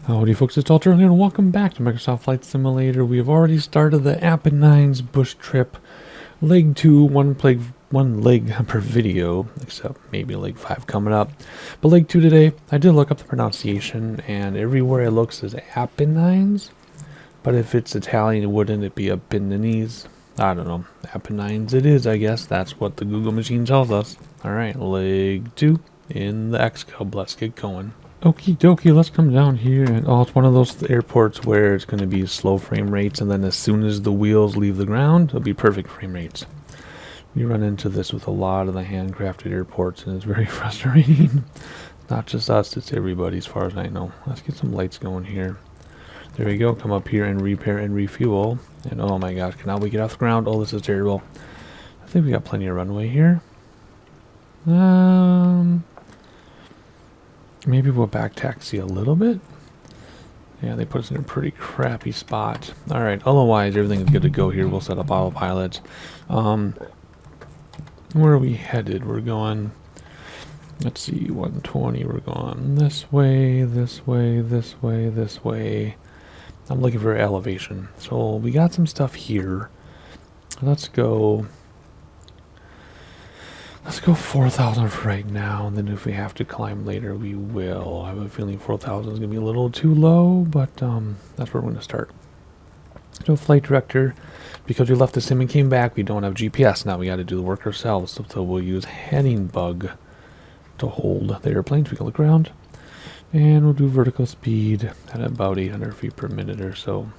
Howdy folks, it's Alter here and welcome back to Microsoft Flight Simulator. We have already started the Apennines bush trip. Leg 2, one leg per video, except maybe leg 5 coming up. But leg 2 today, I did look up the pronunciation and everywhere it looks is Apennines. But if it's Italian, wouldn't it be Apennines? I don't know. Apennines it is, I guess. That's what the Google machine tells us. Alright, leg 2 in the X-Cub. Let's get going. Okie dokie, let's come down here, and it's one of those airports where it's going to be slow frame rates, and then as soon as the wheels leave the ground, it'll be perfect frame rates. You run into this with a lot of the handcrafted airports, and it's very frustrating. Not just us, it's everybody as far as I know. Let's get some lights going here. There we go, come up here and repair and refuel, and oh my gosh, can now we get off the ground? Oh, this is terrible. I think we got plenty of runway here. Maybe we'll back taxi a little bit. Yeah, they put us in a pretty crappy spot. Alright, otherwise everything is good to go here. We'll set up autopilot. Where are we headed? We're going, let's see, 120. We're going this way, this way, this way, this way. I'm looking for elevation. So we got some stuff here. Let's go 4,000 for right now, and then if we have to climb later, we will. I have a feeling 4,000 is going to be a little too low, but that's where we're going to start. So flight director, because we left the sim and came back, we don't have GPS. Now we got to do the work ourselves, so we'll use heading bug to hold the airplanes. We can look around, and we'll do vertical speed at about 800 feet per minute or so.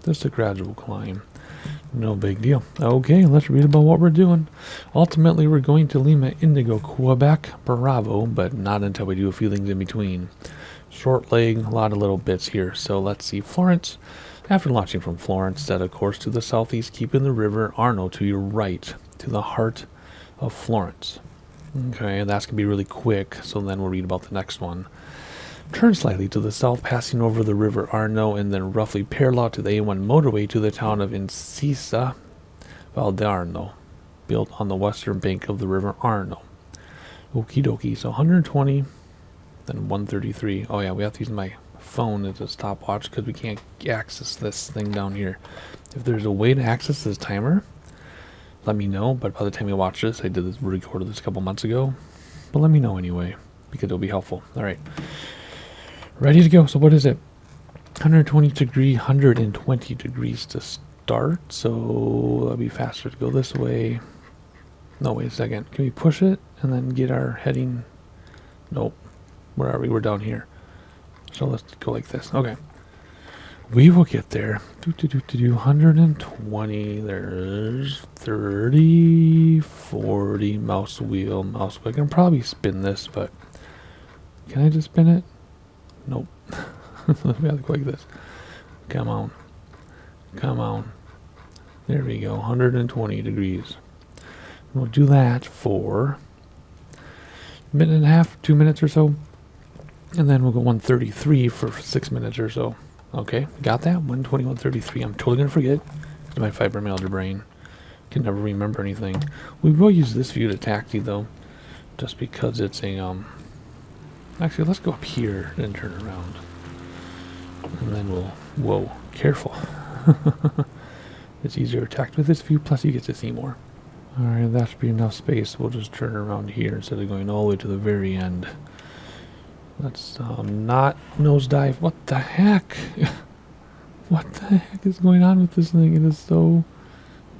Just a gradual climb. No big deal. Okay, let's read about what we're doing. Ultimately, we're going to Lima, Indigo, Quebec, Bravo, but not until we do a few things in between. Short leg, a lot of little bits here. So let's see, Florence. After launching from Florence, set a course to the southeast, keeping the river Arno to your right, to the heart of Florence. Okay, that's going to be really quick, so then we'll read about the next one. Turn slightly to the south, passing over the river Arno, and then roughly parallel to the A1 motorway to the town of Incisa Valdarno, built on the western bank of the river Arno. Okie dokie, so 120, then 133. Oh yeah, we have to use my phone as a stopwatch because we can't access this thing down here. If there's a way to access this timer, let me know, but by the time you watch this, I did this, recorded this a couple months ago, but let me know anyway, because it'll be helpful. Alright. Ready to go. So what is it? 120 degrees to start. So that'll be faster to go this way. No, wait a second. Can we push it and then get our heading? Nope. Where are we? We're down here. So let's go like this. Okay. We will get there. 120. There's 30, 40. Mouse wheel. I can probably spin this, but can I just spin it? Nope. We have to go like this. Come on. Come on. There we go. 120 degrees. We'll do that for a minute and a half, 2 minutes or so. And then we'll go 133 for 6 minutes or so. Okay, got that? 120, 133. I'm totally going to forget. My fibromyalgia brain can never remember anything. We will use this view to taxi though. Just because it's a, actually, let's go up here and turn around. And then we'll... Whoa, careful. It's easier to attack with this view, plus you get to see more. Alright, that should be enough space. We'll just turn around here instead of going all the way to the very end. Let's not nosedive. What the heck? What the heck is going on with this thing? It is so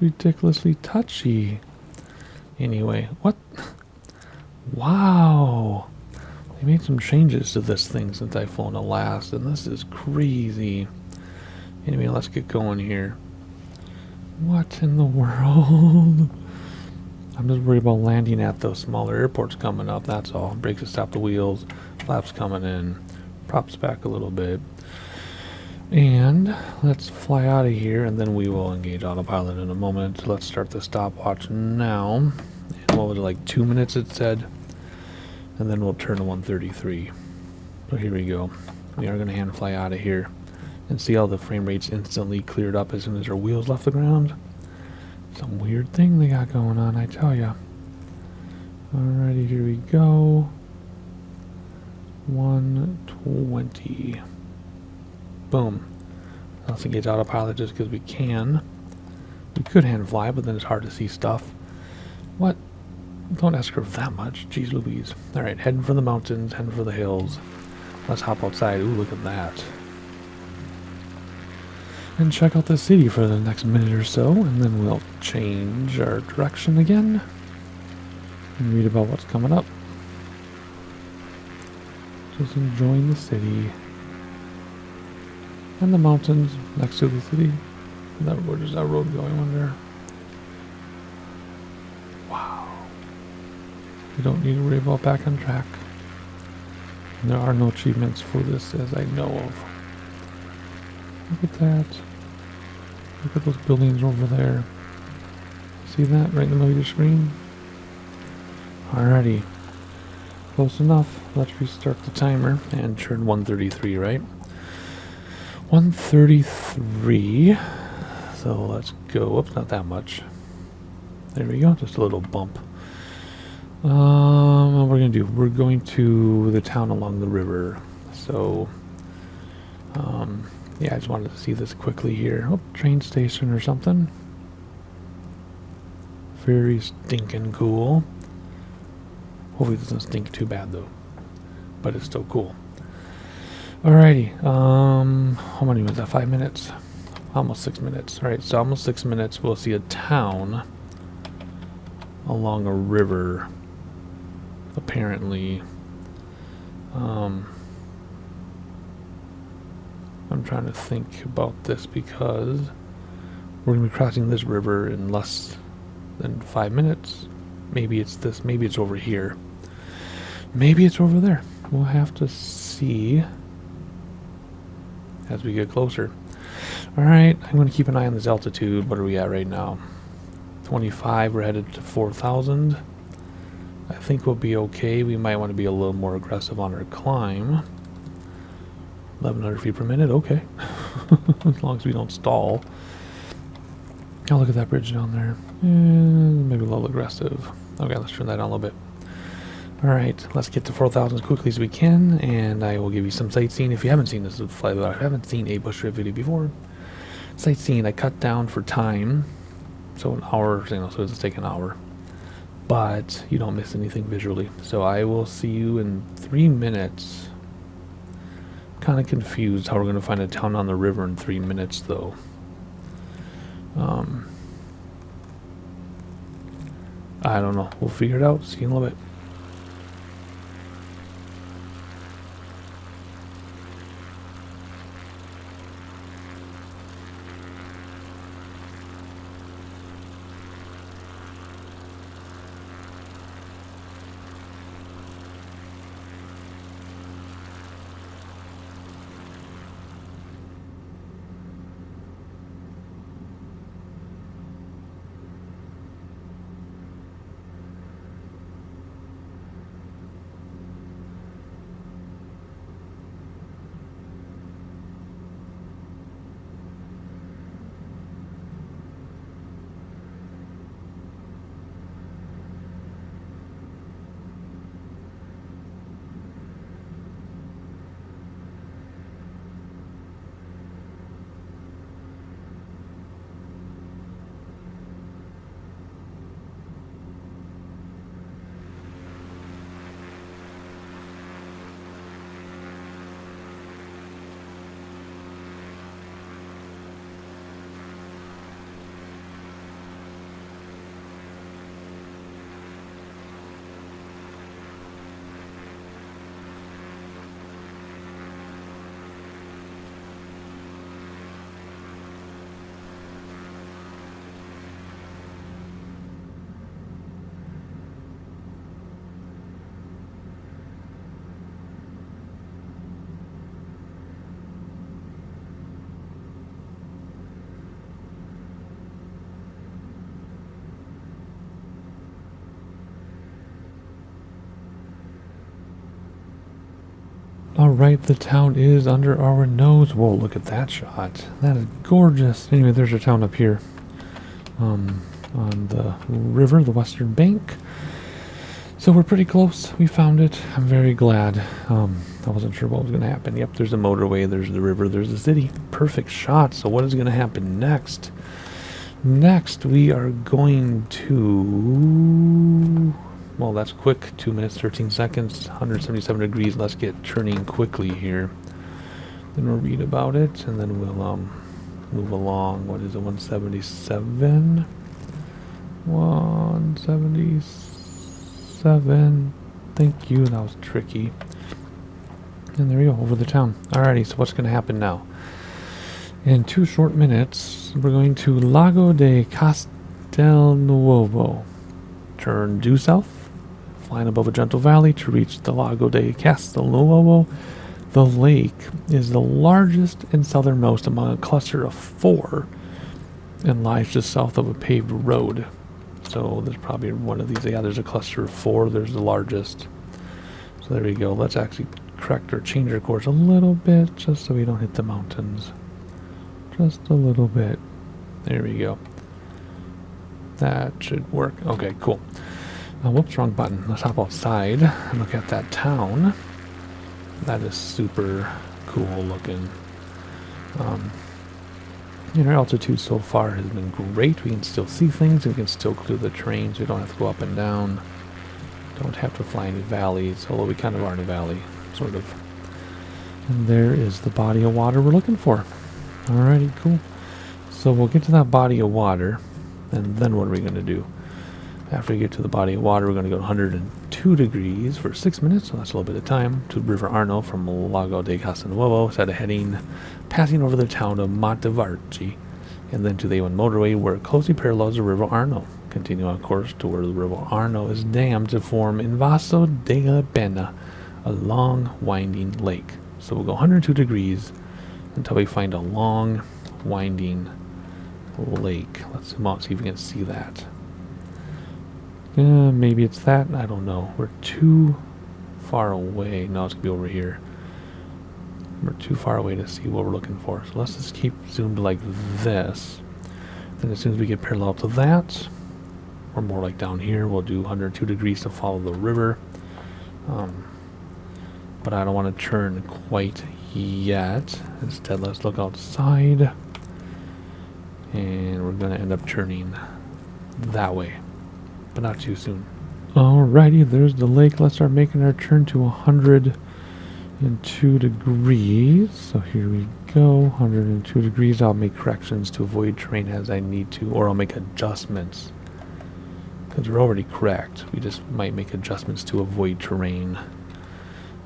ridiculously touchy. Anyway, what? Wow. They made some changes to this thing since I've flown it last, and this is crazy. Anyway, let's get going here. What in the world? I'm just worried about landing at those smaller airports coming up, that's all. Brakes to stop the wheels, flaps coming in, props back a little bit. And let's fly out of here, and then we will engage autopilot in a moment. Let's start the stopwatch now. And what was it, like 2 minutes it said? And then we'll turn to 133. So here we go. We are going to hand fly out of here. And see how the frame rates instantly cleared up as soon as our wheels left the ground? Some weird thing they got going on, I tell ya. Alrighty, here we go. 120. Boom. Let's engage autopilot just because we can. We could hand fly, but then it's hard to see stuff. What? Don't ask her that much. Jeez Louise. Alright, heading for the mountains, heading for the hills. Let's hop outside. Ooh, look at that. And check out the city for the next minute or so, and then we'll change our direction again and read about what's coming up. Just enjoying the city and the mountains next to the city. Where does that road go, I wonder? Wow. We don't need to worry about back on track. And there are no achievements for this as I know of. Look at that. Look at those buildings over there. See that right in the middle of your screen? Alrighty. Close enough. Let's restart the timer and turn 133, right? 133. So let's go. Oops, not that much. There we go. Just a little bump. What we're going to do, we're going to the town along the river. So, yeah, I just wanted to see this quickly here. Oh, train station or something. Very stinking cool. Hopefully it doesn't stink too bad though. But it's still cool. Alrighty. How many was that? 5 minutes? Almost 6 minutes. Alright, so almost 6 minutes. We'll see a town along a river. Apparently. I'm trying to think about this because we're going to be crossing this river in less than 5 minutes. Maybe it's this, maybe it's over here. Maybe it's over there. We'll have to see as we get closer. Alright, I'm going to keep an eye on this altitude. What are we at right now? 25, we're headed to 4,000. I think we'll be okay. We might want to be a little more aggressive on our climb. 1,100 feet per minute, okay. As long as we don't stall. Oh, look at that bridge down there. Maybe a little aggressive. Okay, let's turn that down a little bit. Alright, let's get to 4,000 as quickly as we can, and I will give you some sightseeing. If you haven't seen this flight, I haven't seen a bush trip video before. Sightseeing, I cut down for time. So an hour, so it doesn't take an hour. But you don't miss anything visually. So I will see you in 3 minutes. Kind of confused how we're going to find a town on the river in 3 minutes though. I don't know. We'll figure it out. See you in a little bit. Alright, the town is under our nose. Whoa, look at that shot. That is gorgeous. Anyway, there's our town up here. On the river, the western bank. So we're pretty close. We found it. I'm very glad. I wasn't sure what was going to happen. Yep, there's the motorway, there's the river, there's the city. Perfect shot. So what is going to happen next? Next, we are going to... Well, that's quick. 2 minutes, 13 seconds, 177 degrees. Let's get turning quickly here. Then we'll read about it, and then we'll move along. What is it, 177? 177. Thank you, that was tricky. And there we go, over the town. Alrighty, so what's going to happen now? In 2 short minutes, we're going to Lago de Castelnuovo. Turn due south, flying above a gentle valley to reach the Lago de Castelnuovo. The lake is the largest and southernmost among a cluster of 4 and lies just south of a paved road. So there's probably one of these. Yeah, there's a cluster of 4. There's the largest. So there we go. Let's actually correct or change our course a little bit just so we don't hit the mountains. Just a little bit. There we go. That should work. Okay, cool. Whoops, wrong button. Let's hop outside and look at that town. That is super cool looking. Our altitude so far has been great. We can still see things. We can still clear the trains. We don't have to go up and down. Don't have to fly any valleys, although we kind of are in a valley, sort of. And there is the body of water we're looking for. Alrighty, cool. So we'll get to that body of water, and then what are we going to do? After we get to the body of water, we're going to go 102 degrees for 6 minutes, so that's a little bit of time, to River Arno from Lago de Castelnuovo, set a heading, passing over the town of Montevarchi, and then to the A1 motorway, where it closely parallels the River Arno. Continue on course to where the River Arno is dammed to form Invaso della Penna, a long, winding lake. So we'll go 102 degrees until we find a long, winding lake. Let's zoom out, see if we can see that. Maybe it's that. I don't know. We're too far away. No, it's going to be over here. We're too far away to see what we're looking for. So let's just keep zoomed like this. Then as soon as we get parallel to that, or more like down here, we'll do 102 degrees to follow the river. But I don't want to turn quite yet. Instead, let's look outside. And we're going to end up turning that way. But not too soon. Alrighty, there's the lake. Let's start making our turn to 102 degrees. So here we go, 102 degrees. I'll make corrections to avoid terrain as I need to, or I'll make adjustments. Because we're already correct. We just might make adjustments to avoid terrain.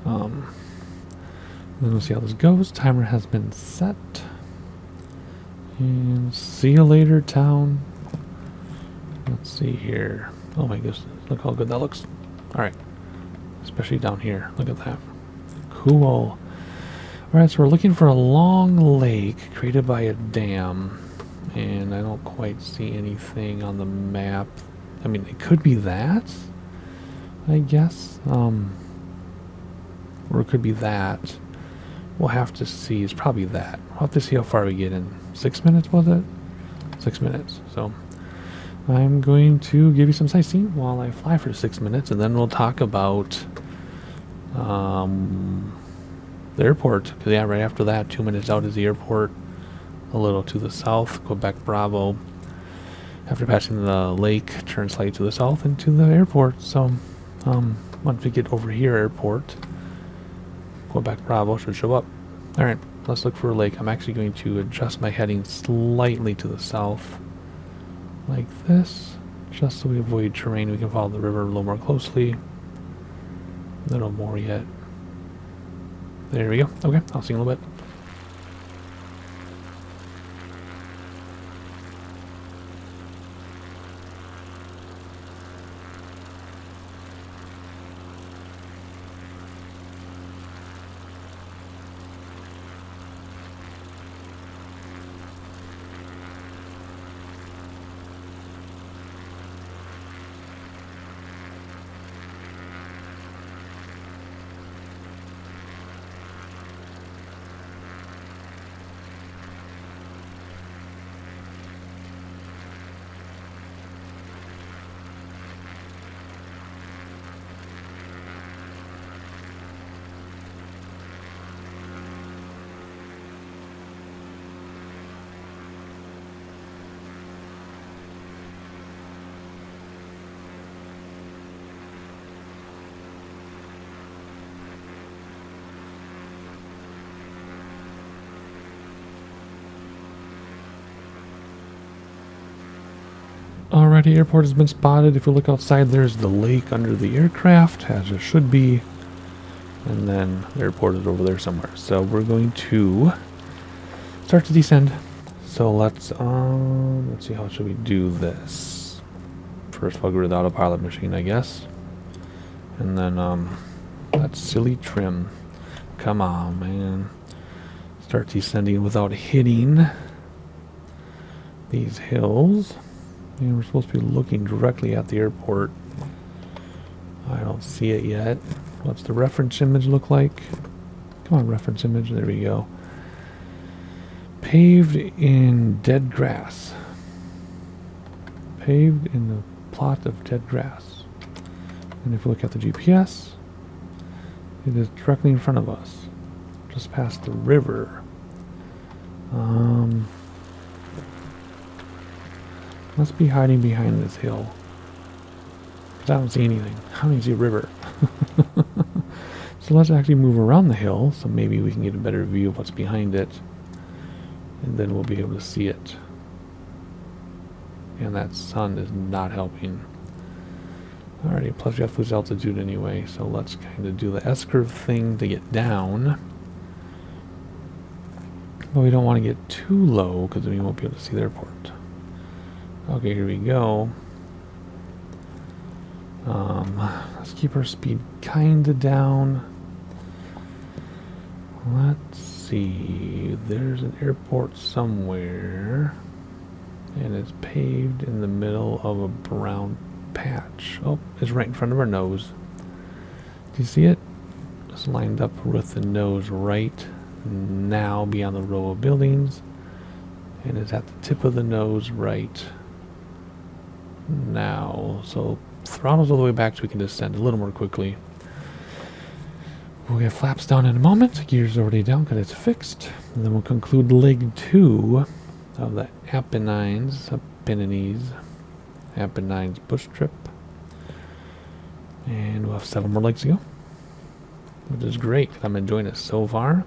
Then we'll see how this goes. Timer has been set. And see you later, town. Let's see here. Oh my goodness, look how good that looks. Alright, especially down here. Look at that. Cool. Alright, so we're looking for a long lake created by a dam. And I don't quite see anything on the map. I mean, it could be that, I guess. Or it could be that. We'll have to see. It's probably that. We'll have to see how far we get in. 6 minutes, was it? 6 minutes. So I'm going to give you some sightseeing while I fly for 6 minutes, and then we'll talk about the airport. Because yeah, right after that, 2 minutes out is the airport. A little to the south, Quebec Bravo. After passing the lake, turn slightly to the south into the airport. So once we get over here, airport, Quebec Bravo should show up. Alright, let's look for a lake. I'm actually going to adjust my heading slightly to the south, like this, just so we avoid terrain. We can follow the river a little more closely. A little more yet. There we go. Okay, I'll see you in a little bit. Alrighty, airport has been spotted. If you look outside, there's the lake under the aircraft, as it should be. And then the airport is over there somewhere. So we're going to start to descend. So let's see, how should we do this? First we'll go to the autopilot machine, I guess. And then that silly trim. Come on, man. Start descending without hitting these hills. And we're supposed to be looking directly at the airport. I don't see it yet. What's the reference image look like? Come on, reference image. There we go. Paved in dead grass. Paved in the plot of dead grass. And if we look at the GPS, it is directly in front of us. Just past the river. Must be hiding behind this hill. Because I don't see anything. I don't even see a river. So let's actually move around the hill, so maybe we can get a better view of what's behind it. And then we'll be able to see it. And that sun is not helping. Alrighty, plus we have to lose altitude anyway, so let's kind of do the S-curve thing to get down. But we don't want to get too low, because then we won't be able to see the airport. Okay, here we go. Let's keep our speed kind of down. Let's see. There's an airport somewhere. And it's paved in the middle of a brown patch. Oh, it's right in front of our nose. Do you see it? It's lined up with the nose right now beyond the row of buildings. And it's at the tip of the nose right now. So throttle's all the way back so we can descend a little more quickly. We'll get flaps down in a moment. Gear's already down because it's fixed. And then we'll conclude leg 2 of the Apennines bush trip. And we'll have 7 more legs to go, which is great. I'm enjoying it so far.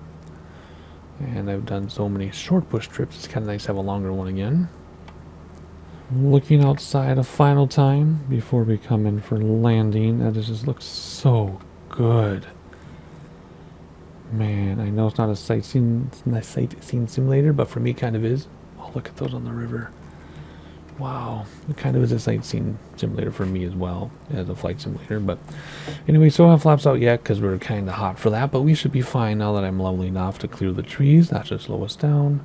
And I've done so many short bush trips. It's kind of nice to have a longer one again. Looking outside a final time before we come in for landing. That just looks so good. Man, I know it's not a sightseeing simulator, but for me it kind of is. Oh, look at those on the river. Wow, it kind of is a sightseeing simulator for me as well as a flight simulator. But anyway, so I don't have flaps out yet because we're kind of hot for that, but we should be fine now that I'm leveling enough to clear the trees. That should slow us down.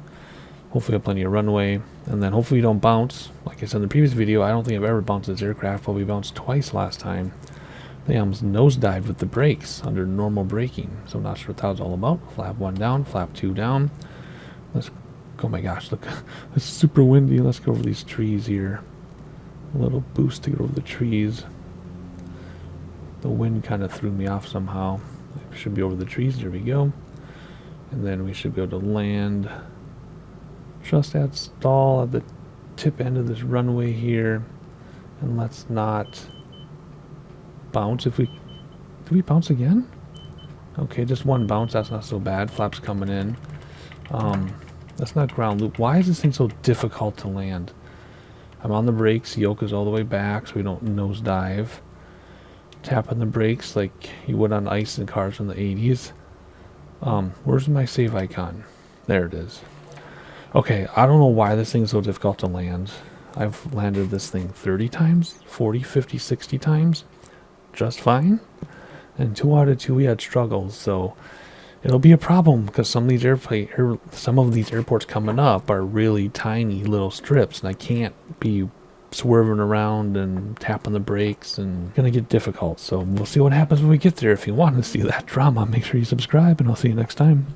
Hopefully we have plenty of runway, and then hopefully we don't bounce. Like I said in the previous video, I don't think I've ever bounced this aircraft, but we bounced twice last time. They almost nosedived with the brakes under normal braking, so I'm not sure what that was all about. Flap 1 down, flap 2 down. Oh my gosh, look, it's super windy. Let's go over these trees here. A little boost to get over the trees. The wind kind of threw me off somehow. We should be over the trees. There we go. And then we should be able to land just at stall at the tip end of this runway here. And let's not bounce. Did we bounce again? Okay, just one bounce. That's not so bad. Flaps coming in. That's not ground loop. Why is this thing so difficult to land? I'm on the brakes. Yoke is all the way back so we don't nosedive. Tapping the brakes like you would on ice in cars from the 80s. Where's my save icon? There it is. Okay, I don't know why this thing's so difficult to land. I've landed this thing 30 times, 40, 50, 60 times. Just fine. And 2 out of 2 we had struggles, so it'll be a problem because some of these airports coming up are really tiny little strips, and I can't be swerving around and tapping the brakes, and it's gonna get difficult. So we'll see what happens when we get there. If you want to see that drama, make sure you subscribe, and I'll see you next time.